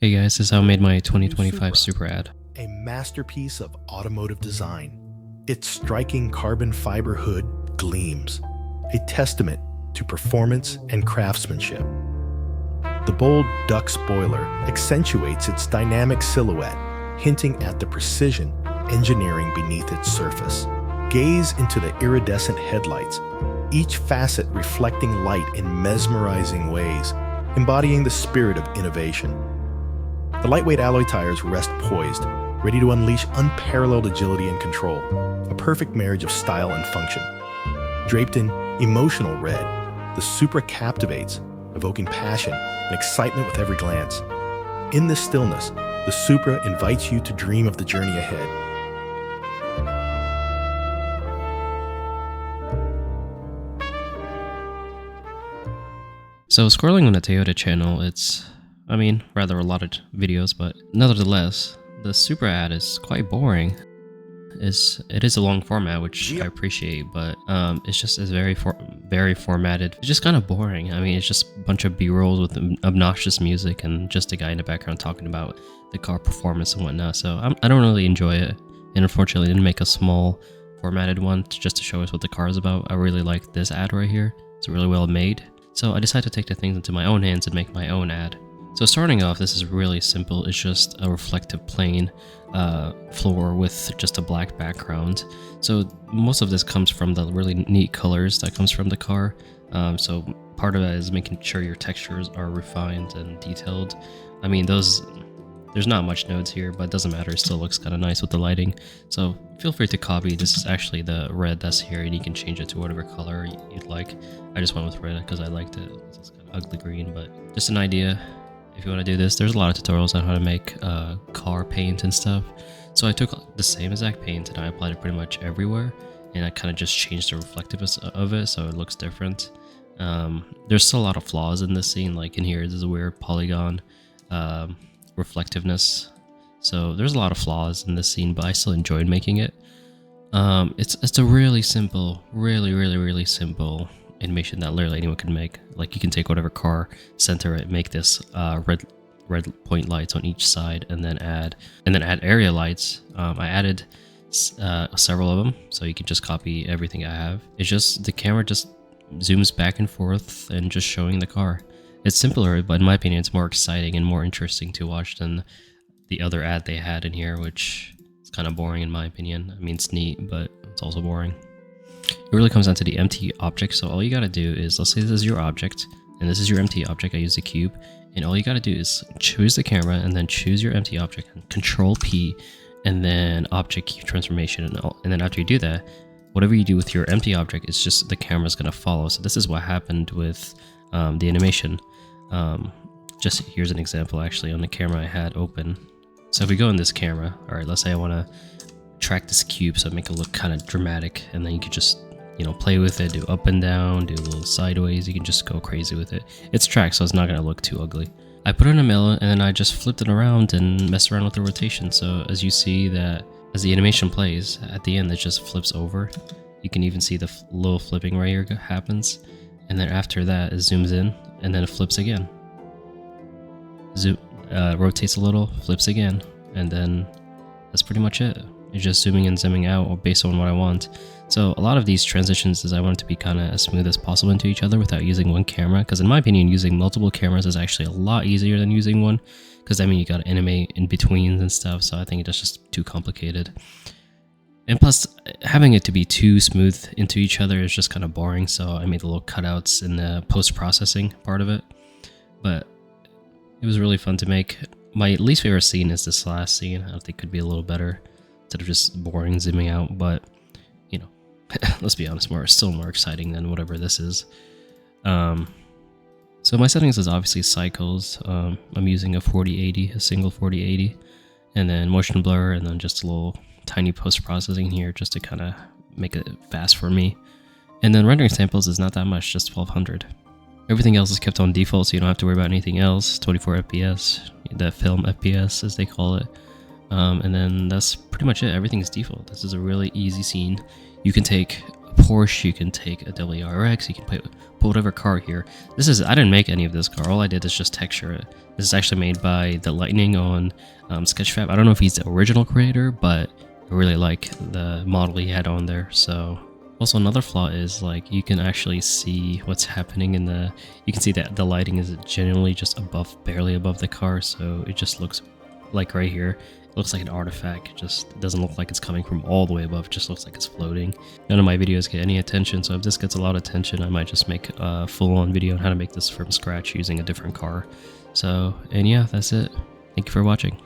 Hey guys, this is how I made my 2025 Supra, Supra ad. a masterpiece of automotive design. Its striking carbon fiber hood gleams, a testament to performance and craftsmanship. The bold duck spoiler accentuates its dynamic silhouette, hinting at the precision engineering beneath its surface. Gaze into the iridescent headlights, each facet reflecting light in mesmerizing ways, embodying the spirit of innovation. The lightweight alloy tires rest poised, ready to unleash unparalleled agility and control, a perfect marriage of style and function. Draped in emotional red, the Supra captivates, evoking passion and excitement with every glance. In this stillness, the Supra invites you to dream of the journey ahead. So scrolling on the Toyota channel, rather a lot of videos, but nevertheless, the Supra ad is quite boring. It is a long format, which I appreciate, but it's very formatted. It's just kind of boring. I mean, it's just a bunch of B-rolls with obnoxious music and just a guy in the background talking about the car performance and whatnot. So I don't really enjoy it, and unfortunately, I didn't make a small formatted one just to show us what the car is about. I really like this ad right here. It's really well made. So I decided to take the things into my own hands and make my own ad. So starting off, this is really simple. It's just a reflective plane floor with just a black background. So most of this comes from the really neat colors that comes from the car. So part of that is making sure your textures are refined and detailed. I mean, there's not much nodes here, but it doesn't matter. It still looks kind of nice with the lighting. So feel free to copy. This is actually the red that's here, and you can change it to whatever color you'd like. I just went with red because I liked it. It's kind of ugly green, but just an idea. If you want to do this, there's a lot of tutorials on how to make car paint and stuff. So I took the same exact paint and I applied it pretty much everywhere, and I kind of just changed the reflectiveness of it so it looks different. There's still a lot of flaws in this scene, like in here, there's a weird polygon reflectiveness. So there's a lot of flaws in this scene, but I still enjoyed making it. It's a really simple, really simple animation that literally anyone can make. Like, you can take whatever car, center it, make this red point lights on each side, and then add area lights. I added several of them, so you can just copy everything I have. It's just the camera just zooms back and forth and just showing the car. It's simpler, but in my opinion, it's more exciting and more interesting to watch than the other ad they had in here, which is kind of boring in my opinion. I mean, it's neat, but it's also boring. It really comes down to the empty object. So all you gotta do is, let's say this is your object, and this is your empty object. I use the cube, and all you gotta do is choose the camera, and then choose your empty object, and Control P, and then Object Cube Transformation, and then after you do that, whatever you do with your empty object, it's just the camera's gonna follow. So this is what happened with the animation. Just here's an example actually on the camera I had open. So if we go in this camera, all right, let's say I want to track this cube so make it look kind of dramatic, and then you could just, you know, play with it, do up and down, do a little sideways. You can just go crazy with it. It's tracked, so it's not going to look too ugly. I put it in a middle, and then I just flipped it around and messed around with the rotation. So as you see that as the animation plays, at the end it just flips over. You can even see the little flipping right here happens, and then after that it zooms in, and then it flips again. Rotates a little, flips again, and then that's pretty much it. It's just zooming in, zooming out, or based on what I want. So a lot of these transitions is I want it to be kind of as smooth as possible into each other without using one camera, because in my opinion, using multiple cameras is actually a lot easier than using one, because I mean, you got to animate in betweens and stuff, so I think it's just too complicated. And plus, having it to be too smooth into each other is just kind of boring, so I made the little cutouts in the post-processing part of it. But it was really fun to make. My least favorite scene is this last scene. I think it could be a little better instead of just boring zooming out, but you know, let's be honest, still more exciting than whatever this is. So my settings is obviously cycles. I'm using a 4080, a single 4080, and then motion blur, and then just a little tiny post-processing here just to kind of make it fast for me. And then rendering samples is not that much, just 1200. Everything else is kept on default, so you don't have to worry about anything else. 24 FPS, the film FPS as they call it. And then that's pretty much it. Everything is default. This is a really easy scene. You can take Porsche, you can take a WRX, you can put whatever car here. I didn't make any of this car, all I did is just texture it. This is actually made by Thelightening on Sketchfab. I don't know if he's the original creator, but I really like the model he had on there. So also another flaw is like you can actually see what's happening in the, you can see that the lighting is generally just barely above the car, so it just looks like right here, it looks like an artifact. It just doesn't look like it's coming from all the way above, it just looks like it's floating. None of my videos get any attention, so if this gets a lot of attention, I might just make a full-on video on how to make this from scratch using a different car. So, and yeah, that's it. Thank you for watching.